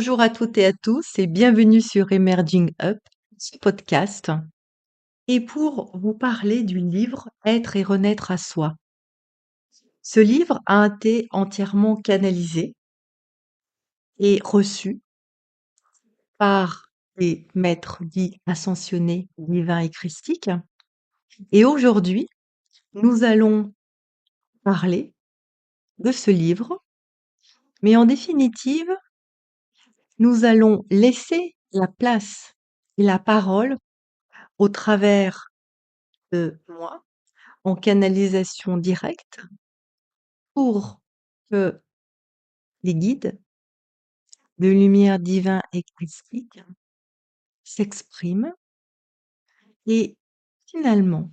Bonjour à toutes et à tous et bienvenue sur Emerging Up, ce podcast. Et pour vous parler du livre Être et renaître à soi. Ce livre a été entièrement canalisé et reçu par des maîtres dits ascensionnés, divins et christiques. Et aujourd'hui, nous allons parler de ce livre, mais en définitive, nous allons laisser la place et la parole au travers de moi en canalisation directe pour que les guides de lumière divin et christique s'expriment et finalement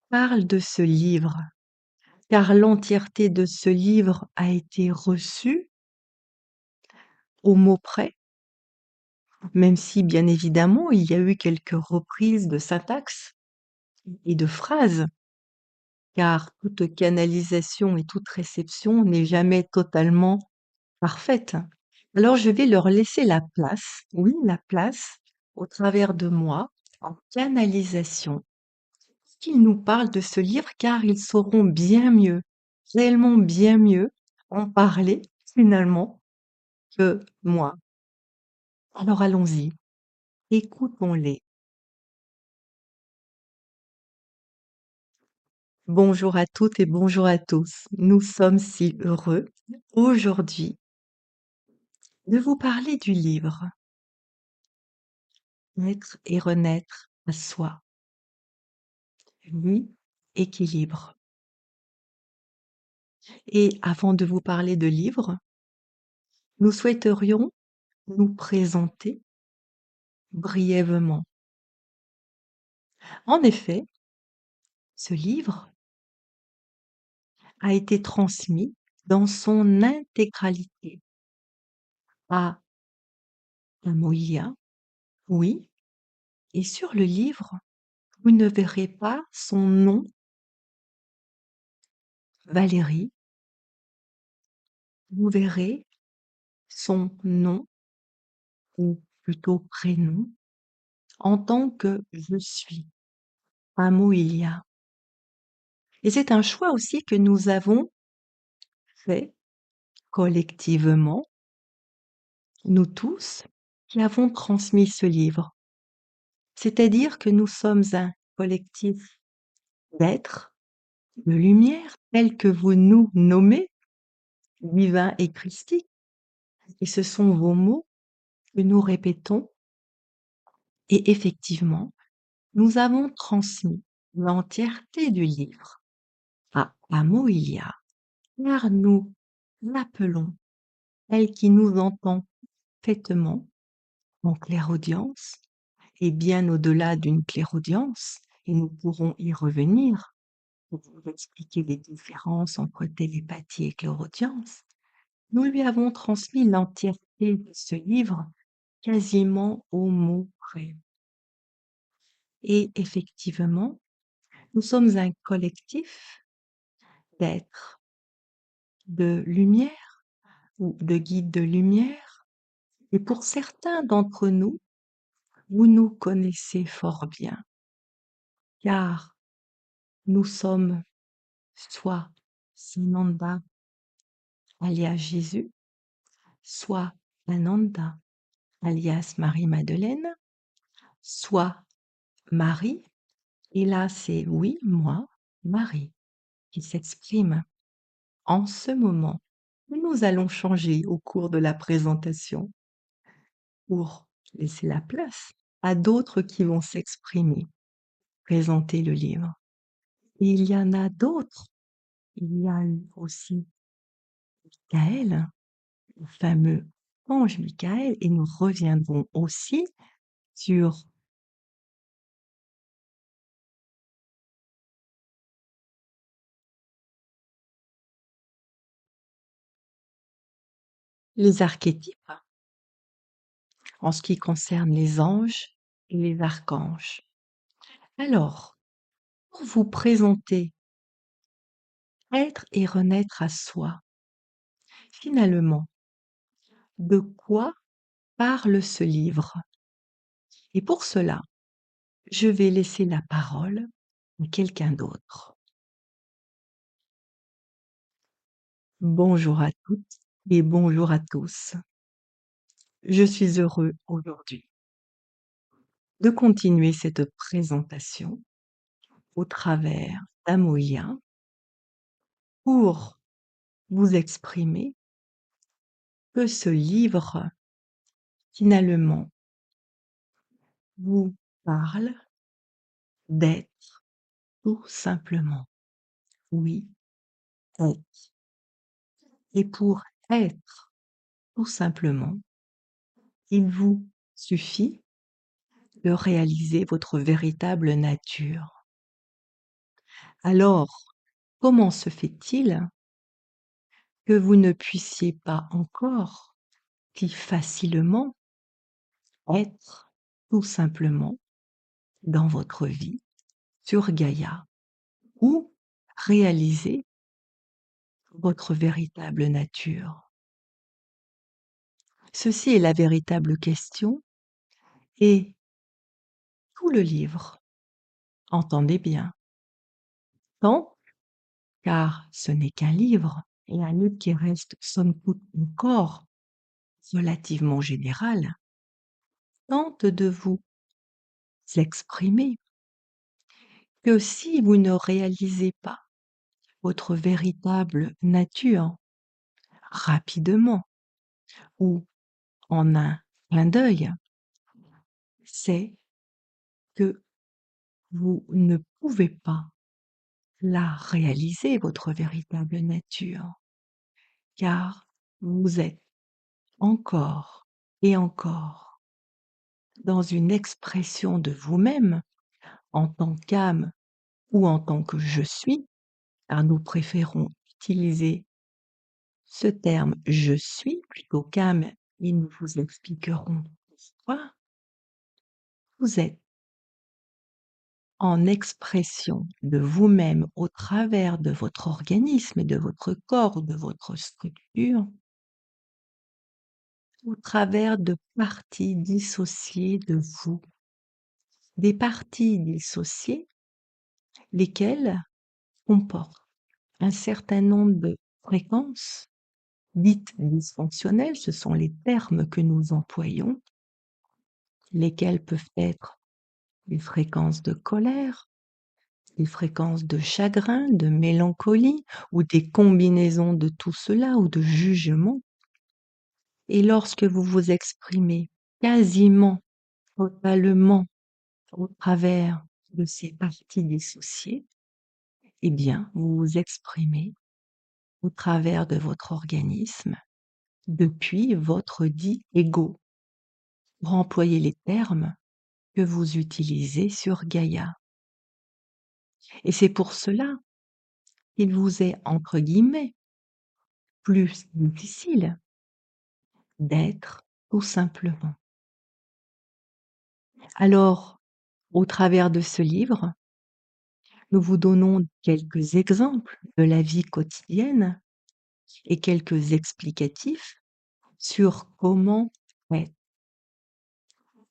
parlent de ce livre, car l'entièreté de ce livre a été reçue au mot près, même si bien évidemment il y a eu quelques reprises de syntaxe et de phrases, car toute canalisation et toute réception n'est jamais totalement parfaite. Alors je vais leur laisser la place, oui, la place, au travers de moi, en canalisation, qu'ils nous parlent de ce livre, car ils sauront bien mieux, réellement bien mieux, en parler finalement que moi. Alors allons-y, écoutons-les. Bonjour à toutes et bonjour à tous. Nous sommes si heureux aujourd'hui de vous parler du livre Naître et renaître à soi. Oui, équilibre. Et avant de vous parler de livre, nous souhaiterions nous présenter brièvement. En effet, ce livre a été transmis dans son intégralité à Moïa, oui, et sur le livre, vous ne verrez pas son nom, Valérie, vous verrez son nom, ou plutôt prénom, en tant que je suis, Amoïlia. Et c'est un choix aussi que nous avons fait collectivement, nous tous, qui avons transmis ce livre. C'est-à-dire que nous sommes un collectif d'êtres, de lumière, tel que vous nous nommez, divin et christique. Et ce sont vos mots que nous répétons. Et effectivement, nous avons transmis l'entièreté du livre à Amoïlia, car nous l'appelons, elle qui nous entend parfaitement, en clairaudience, et bien au-delà d'une clairaudience, et nous pourrons y revenir pour vous expliquer les différences entre télépathie et clairaudience, nous lui avons transmis l'entièreté de ce livre quasiment au mot près. Et effectivement, nous sommes un collectif d'êtres de lumière ou de guides de lumière, et pour certains d'entre nous, vous nous connaissez fort bien, car nous sommes soit Sananda, alias Jésus, soit Ananda, alias Marie-Madeleine, soit Marie, et là c'est oui, moi, Marie, qui s'exprime en ce moment. Nous allons changer au cours de la présentation pour laisser la place à d'autres qui vont s'exprimer, présenter le livre. Et il y en a d'autres. Il y a eu aussi Michael, le fameux ange Michael, et nous reviendrons aussi sur les archétypes en ce qui concerne les anges et les archanges. Alors, pour vous présenter être et renaître à soi, finalement, de quoi parle ce livre? Et pour cela, je vais laisser la parole à quelqu'un d'autre. Bonjour à toutes et bonjour à tous. Je suis heureux aujourd'hui de continuer cette présentation au travers d'Amoïa pour vous exprimer que ce livre, finalement, vous parle d'être tout simplement. Oui, être. Et pour être tout simplement, il vous suffit de réaliser votre véritable nature. Alors, comment se fait-il que vous ne puissiez pas encore si facilement être tout simplement dans votre vie sur Gaïa ou réaliser votre véritable nature? Ceci est la véritable question et tout le livre, entendez bien, tant car ce n'est qu'un livre et un livre qui reste somme toute encore relativement général, tente de vous exprimer que si vous ne réalisez pas votre véritable nature rapidement ou en un clin d'œil, c'est que vous ne pouvez pas la réaliser, votre véritable nature, car vous êtes encore et encore dans une expression de vous-même en tant qu'âme ou en tant que je suis, car nous préférons utiliser ce terme je suis plutôt qu'âme et nous vous expliquerons pourquoi. Vous êtes en expression de vous-même au travers de votre organisme et de votre corps ou de votre structure, au travers de parties dissociées de vous. Des parties dissociées, lesquelles comportent un certain nombre de fréquences dites dysfonctionnelles, ce sont les termes que nous employons, lesquelles peuvent être des fréquences de colère, des fréquences de chagrin, de mélancolie ou des combinaisons de tout cela ou de jugement. Et lorsque vous vous exprimez quasiment totalement au travers de ces parties dissociées, eh bien, vous vous exprimez au travers de votre organisme depuis votre dit ego, pour employer les termes que vous utilisez sur Gaïa. Et c'est pour cela qu'il vous est, entre guillemets, plus difficile d'être tout simplement. Alors, au travers de ce livre, nous vous donnons quelques exemples de la vie quotidienne et quelques explicatifs sur comment être.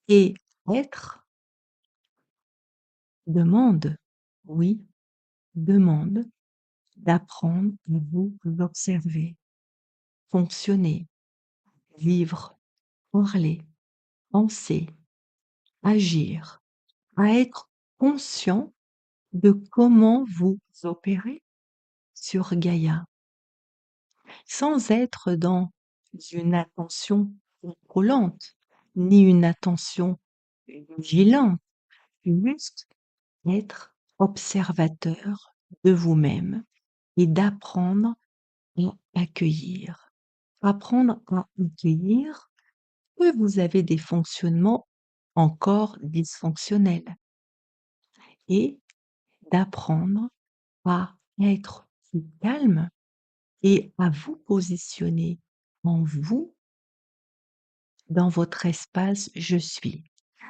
Et être demande, oui, demande d'apprendre à vous observer, fonctionner, vivre, parler, penser, agir, à être conscient de comment vous opérez sur Gaïa, sans être dans une attention contrôlante, ni une attention vigilante, juste être observateur de vous-même et d'apprendre à accueillir. Apprendre à accueillir que vous avez des fonctionnements encore dysfonctionnels et d'apprendre à être plus calme et à vous positionner en vous, dans votre espace «je suis».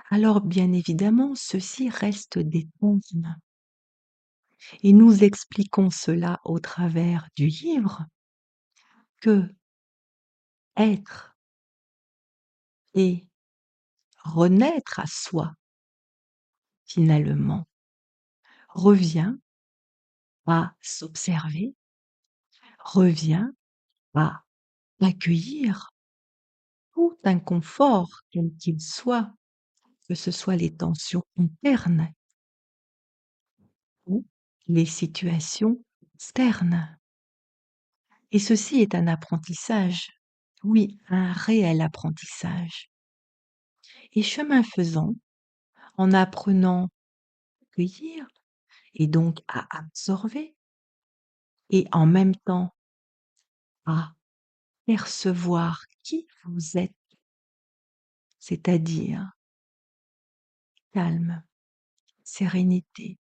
Alors bien évidemment, ceci reste des termes et nous expliquons cela au travers du livre que être et renaître à soi, finalement, revient à s'observer, revient à accueillir tout inconfort, quel qu'il soit, que ce soit les tensions internes ou les situations externes. Et ceci est un apprentissage, oui, un réel apprentissage. Et chemin faisant, en apprenant à accueillir et donc à absorber et en même temps à percevoir qui vous êtes, c'est-à-dire calme, sérénité,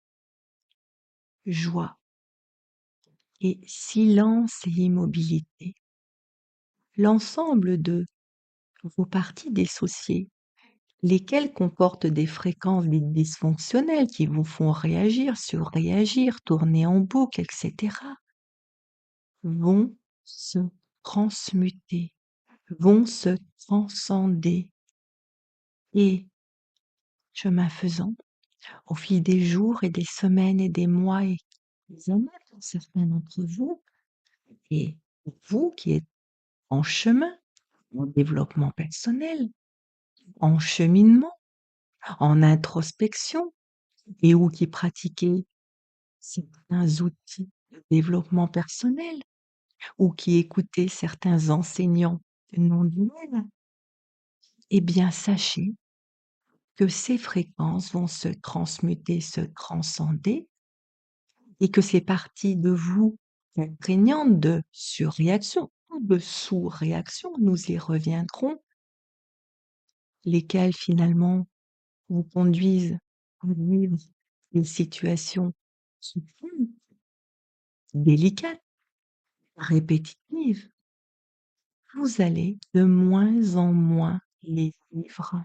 joie et silence et immobilité. L'ensemble de vos parties dissociées, lesquelles comportent des fréquences dites dysfonctionnelles qui vous font réagir, surréagir, tourner en boucle, etc., vont se transmuter, vont se transcender. Et chemin faisant, au fil des jours et des semaines et des mois et des années pour certains d'entre vous, et vous qui êtes en chemin, en développement personnel, en cheminement, en introspection, et ou qui pratiquez certains outils de développement personnel, ou qui écoutez certains enseignants non duels, eh bien sachez que ces fréquences vont se transmuter, se transcender, et que ces parties de vous imprégnantes de surréaction ou de sous-réaction, nous y reviendrons, lesquelles finalement vous conduisent à vivre des situations souffrantes, délicates, répétitives, vous allez de moins en moins les vivre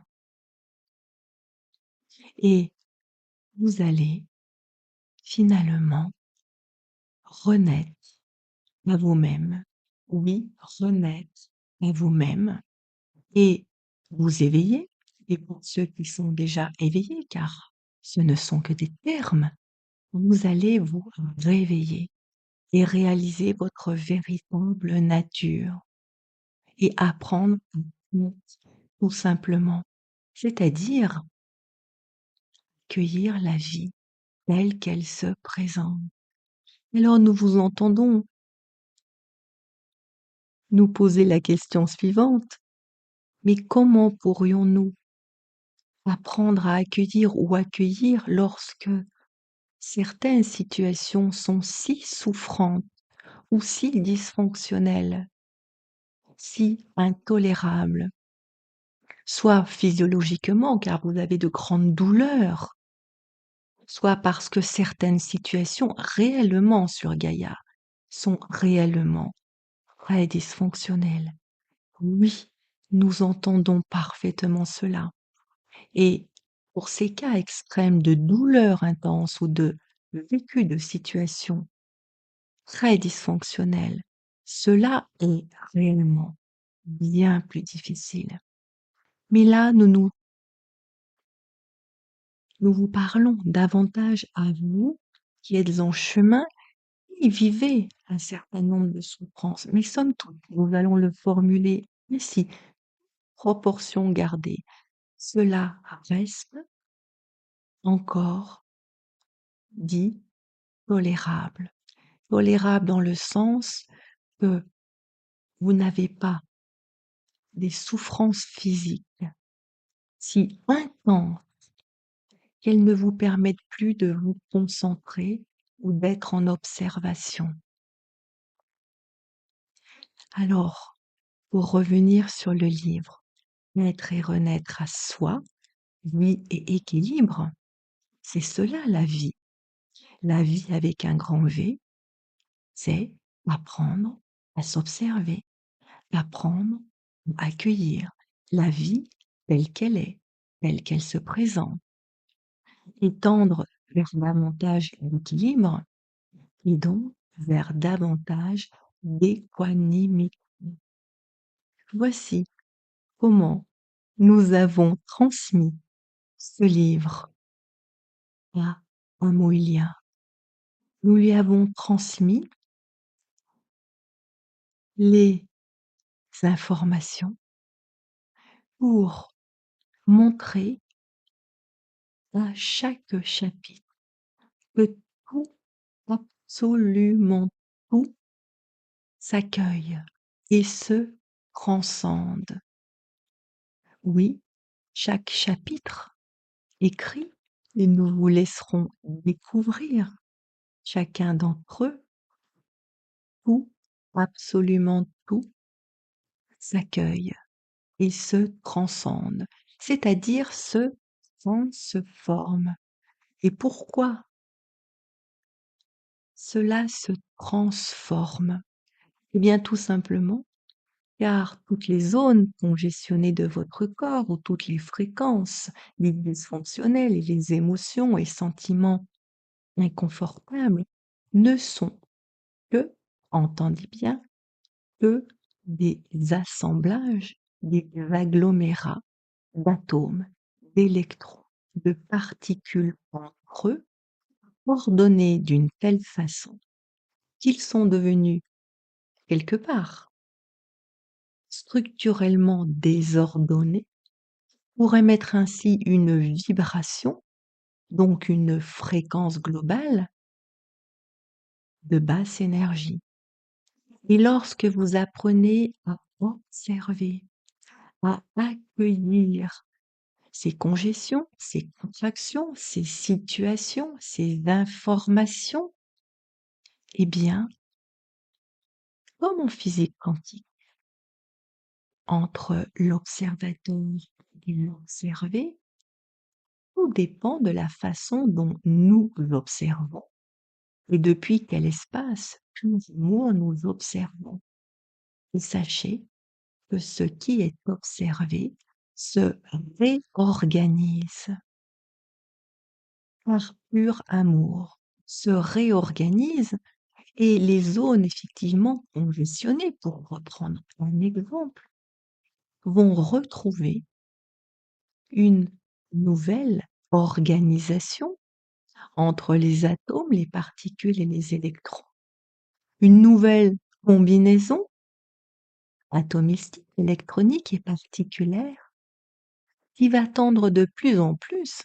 et vous allez finalement renaître à vous-même. Oui, renaître à vous-même et vous éveiller. Et pour ceux qui sont déjà éveillés, car ce ne sont que des termes, vous allez vous réveiller et réaliser votre véritable nature et apprendre à vivre tout simplement, c'est-à-dire accueillir la vie telle qu'elle se présente. Alors nous vous entendons nous poser la question suivante: mais comment pourrions-nous apprendre à accueillir ou accueillir lorsque certaines situations sont si souffrantes ou si dysfonctionnelles, si intolérables, soit physiologiquement car vous avez de grandes douleurs, soit parce que certaines situations réellement sur Gaïa sont réellement très dysfonctionnelles. Oui, nous entendons parfaitement cela. Et pour ces cas extrêmes de douleur intense ou de vécu de situations très dysfonctionnelles, cela est réellement bien plus difficile. Mais là, nous vous parlons davantage à vous qui êtes en chemin et vivez un certain nombre de souffrances. Mais somme toute, nous allons le formuler ainsi, proportion gardée. Cela reste encore dit tolérable. Tolérable dans le sens que vous n'avez pas des souffrances physiques si intenses qu'elles ne vous permettent plus de vous concentrer ou d'être en observation. Alors, pour revenir sur le livre, Naître et renaître à soi, vie et équilibre, c'est cela la vie. La vie avec un grand V, c'est apprendre à s'observer, apprendre à accueillir la vie telle qu'elle se présente, et tendre vers davantage d'équilibre et donc vers davantage d'équanimité. Voici comment nous avons transmis ce livre à Moelia. Nous lui avons transmis les informations pour montrer à chaque chapitre que tout, absolument tout, s'accueille et se transcende. Oui, chaque chapitre écrit, et nous vous laisserons découvrir chacun d'entre eux, tout, absolument tout, s'accueille et se transcende, c'est-à-dire se transforme. Et pourquoi cela se transforme? Eh bien, tout simplement, car toutes les zones congestionnées de votre corps ou toutes les fréquences, les dysfonctionnelles et les émotions et sentiments inconfortables ne sont que, entendez bien, que des assemblages, des agglomérats d'atomes, d'électrons, de particules entre eux, ordonnés d'une telle façon qu'ils sont devenus, quelque part, structurellement désordonnés pour émettre ainsi une vibration, donc une fréquence globale de basse énergie. Et lorsque vous apprenez à observer, à accueillir ces congestions, ces contractions, ces situations, ces informations, eh bien, comme en physique quantique, entre l'observateur et l'observé, tout dépend de la façon dont nous l'observons et depuis quel espace nous observons. Et sachez que ce qui est observé se réorganise par pur amour, se réorganise et les zones effectivement congestionnées, pour reprendre un exemple, vont retrouver une nouvelle organisation entre les atomes, les particules et les électrons. Une nouvelle combinaison atomistique, électronique et particulière qui va tendre de plus en plus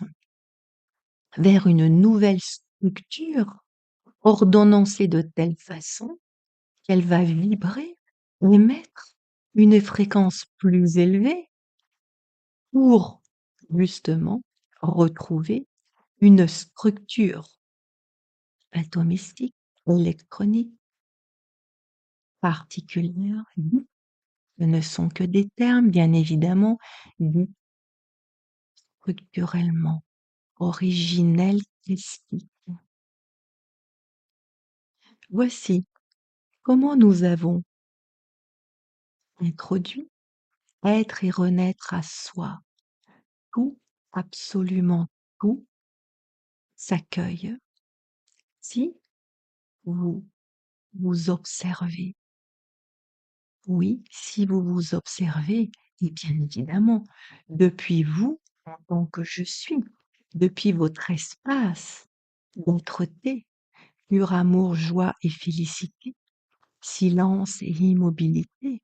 vers une nouvelle structure ordonnancée de telle façon qu'elle va vibrer, émettre une fréquence plus élevée pour justement retrouver une structure atomistique, électronique, particulière. Ce ne sont que des termes, bien évidemment, dits structurellement originels, plastiques. Voici comment nous avons introduit être et renaître à soi. Tout, absolument tout, s'accueille si vous vous observez. Oui, si vous vous observez, et bien évidemment, depuis vous, en tant que je suis, depuis votre espace d'être-té, pur amour, joie et félicité, silence et immobilité.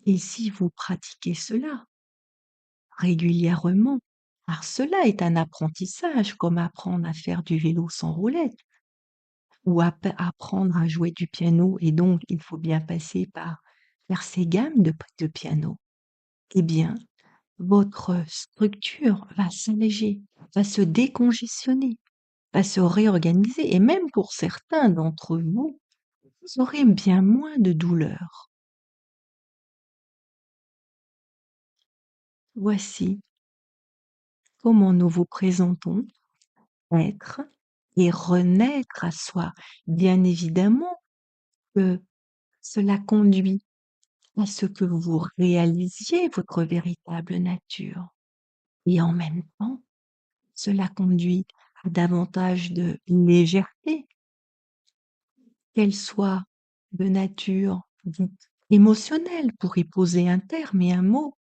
Et si vous pratiquez cela régulièrement, car cela est un apprentissage, comme apprendre à faire du vélo sans roulette, ou apprendre à jouer du piano, et donc il faut bien passer par faire ces gammes de piano. Eh bien, votre structure va s'alléger, va se décongestionner, va se réorganiser, et même pour certains d'entre vous, vous aurez bien moins de douleur. Voici comment nous vous présentons être et renaître à soi. Bien évidemment que cela conduit à ce que vous réalisiez votre véritable nature. Et en même temps, cela conduit à davantage de légèreté, qu'elle soit de nature dite émotionnelle, pour y poser un terme et un mot,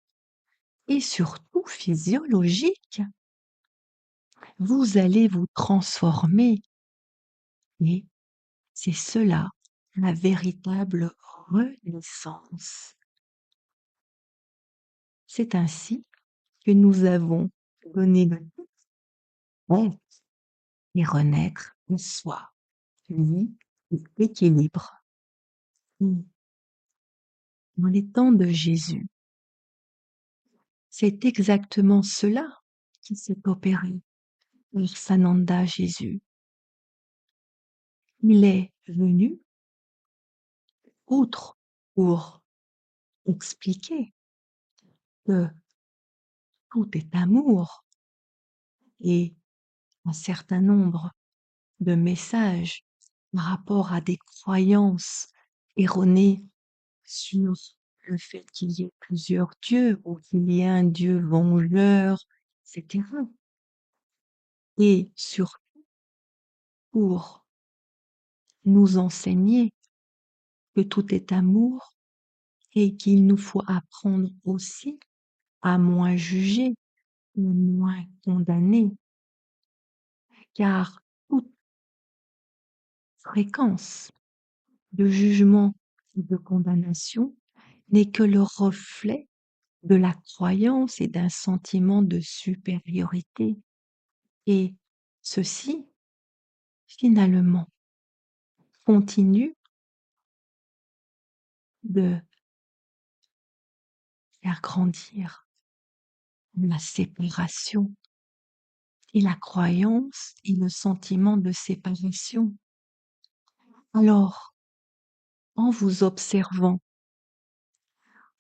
et surtout physiologique. Vous allez vous transformer et c'est cela, la véritable renaissance. C'est ainsi que nous avons donné le titre et renaître en soi, vie et équilibre. Et dans les temps de Jésus, c'est exactement cela qui s'est opéré par Sananda Jésus. Il est venu, outre pour expliquer que tout est amour et un certain nombre de messages par rapport à des croyances erronées sur le fait qu'il y ait plusieurs dieux ou qu'il y ait un dieu vengeur, etc. Et surtout pour nous enseigner que tout est amour et qu'il nous faut apprendre aussi à moins juger ou moins condamner, car toute fréquence de jugement ou de condamnation n'est que le reflet de la croyance et d'un sentiment de supériorité. Et ceci, finalement, continue de faire grandir la séparation et la croyance et le sentiment de séparation. Alors, en vous observant,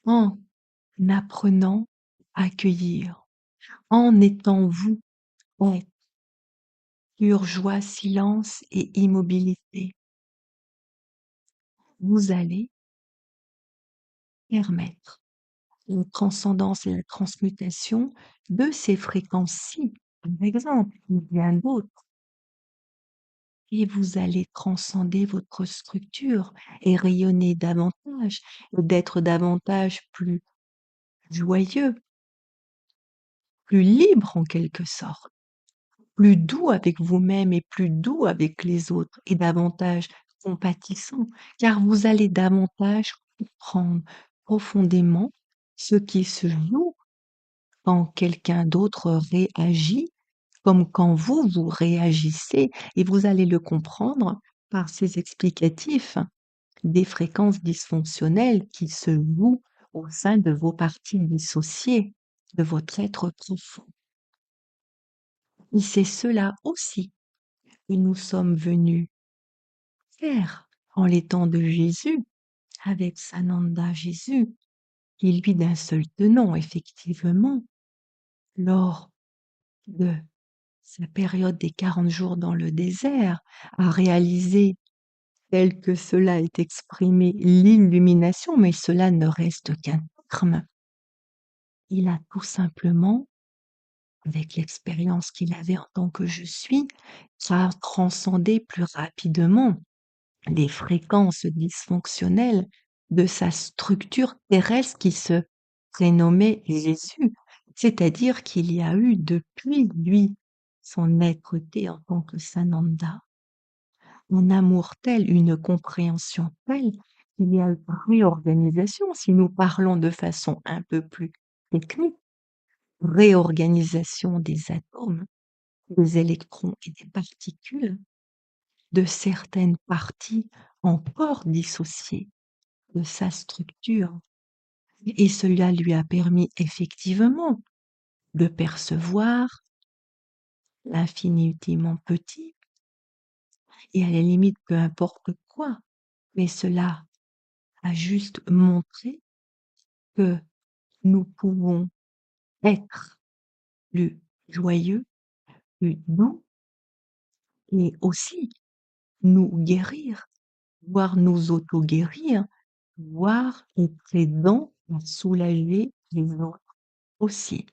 en apprenant à accueillir, en étant vous, en pure joie, silence et immobilité, vous allez permettre la transcendance et la transmutation de ces fréquences-ci, par exemple, ou bien d'autres, et vous allez transcender votre structure et rayonner davantage, d'être davantage plus joyeux, plus libre en quelque sorte, plus doux avec vous-même et plus doux avec les autres et davantage compatissant, car vous allez davantage comprendre profondément ce qui se joue quand quelqu'un d'autre réagit, comme quand vous, vous réagissez, et vous allez le comprendre par ces explicatifs des fréquences dysfonctionnelles qui se jouent au sein de vos parties dissociées, de votre être profond. Et c'est cela aussi que nous sommes venus faire en les temps de Jésus, avec Sananda Jésus, qui lui d'un seul tenant, effectivement, lors de sa période des 40 jours dans le désert, a réalisé, tel que cela est exprimé, l'illumination, mais cela ne reste qu'un terme. Il a tout simplement, avec l'expérience qu'il avait en tant que je suis, a transcendé plus rapidement les fréquences dysfonctionnelles de sa structure terrestre qui se prénommait Jésus. C'est-à-dire qu'il y a eu depuis lui, son être-té en tant que Sananda, un amour tel, une compréhension telle qu'il y a eu réorganisation, si nous parlons de façon un peu plus technique, réorganisation des atomes, des électrons et des particules, de certaines parties encore dissociées de sa structure. Et cela lui a permis effectivement de percevoir l'infiniment petit et à la limite peu importe quoi, mais cela a juste montré que nous pouvons être plus joyeux, plus doux et aussi nous guérir, voire nous auto-guérir, voire être aidant à soulager les autres aussi.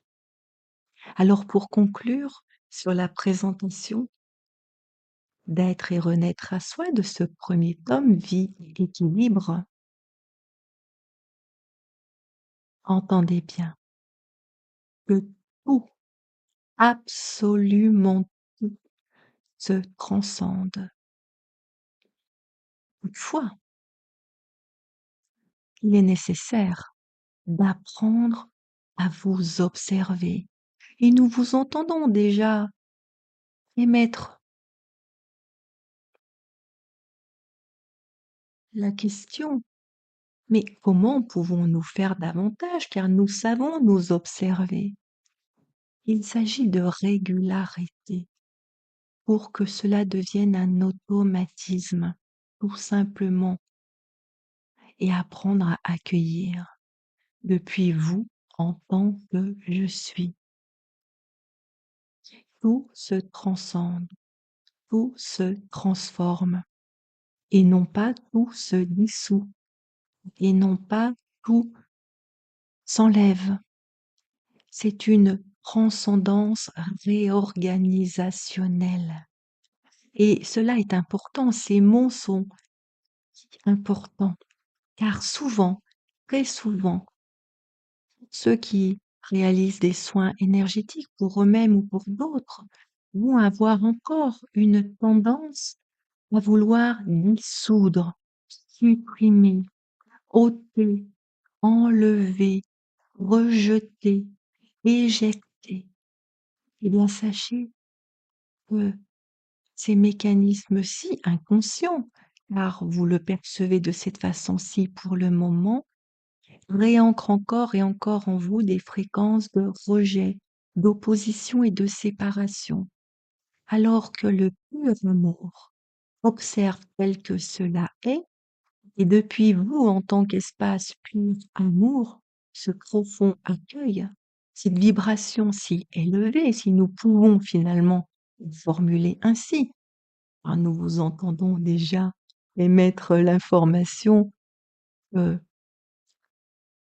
Alors pour conclure sur la présentation d'être et renaître à soi de ce premier tome, Vie et équilibre, entendez bien, que tout, absolument tout se transcende. Toutefois, il est nécessaire d'apprendre à vous observer et nous vous entendons déjà émettre la question: «Mais comment pouvons-nous faire davantage car nous savons nous observer?» Il s'agit de régularité pour que cela devienne un automatisme, tout simplement, et apprendre à accueillir depuis vous en tant que je suis. Tout se transcende, tout se transforme et non pas tout se dissout et non pas tout s'enlève. C'est une transcendance réorganisationnelle et cela est important, ces mots sont importants car souvent, très souvent, ceux qui réalisent des soins énergétiques pour eux-mêmes ou pour d'autres vont avoir encore une tendance à vouloir dissoudre, supprimer, ôter, enlever, rejeter, éjecter. Eh bien, sachez que ces mécanismes-ci inconscients, car vous le percevez de cette façon-ci pour le moment, réancrent encore et encore en vous des fréquences de rejet, d'opposition et de séparation, alors que le pur amour observe tel que cela est, et depuis vous, en tant qu'espace pur amour, ce profond accueil, cette vibration si élevée, si nous pouvons finalement le formuler ainsi, car nous vous entendons déjà émettre l'information que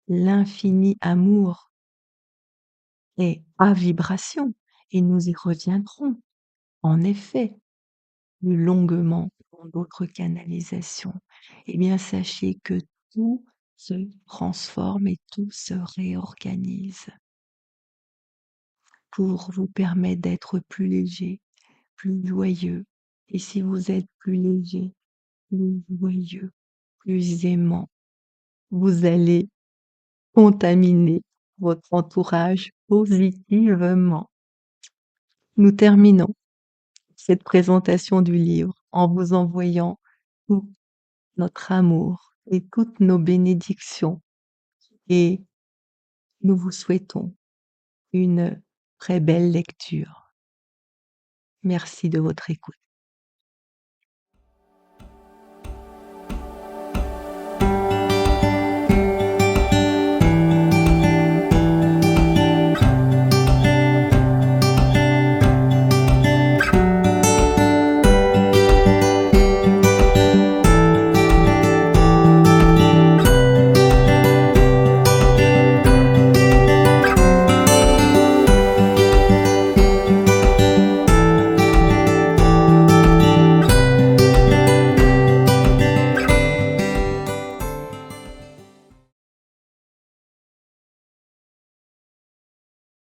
l'infini amour est à vibration, et nous y reviendrons, en effet, plus longuement dans d'autres canalisations. Eh bien, sachez que tout se transforme et tout se réorganise pour vous permettre d'être plus léger, plus joyeux. Et si vous êtes plus léger, plus joyeux, plus aimant, vous allez contaminer votre entourage positivement. Nous terminons cette présentation du livre en vous envoyant tout notre amour et toutes nos bénédictions et nous vous souhaitons une très belle lecture. Merci de votre écoute.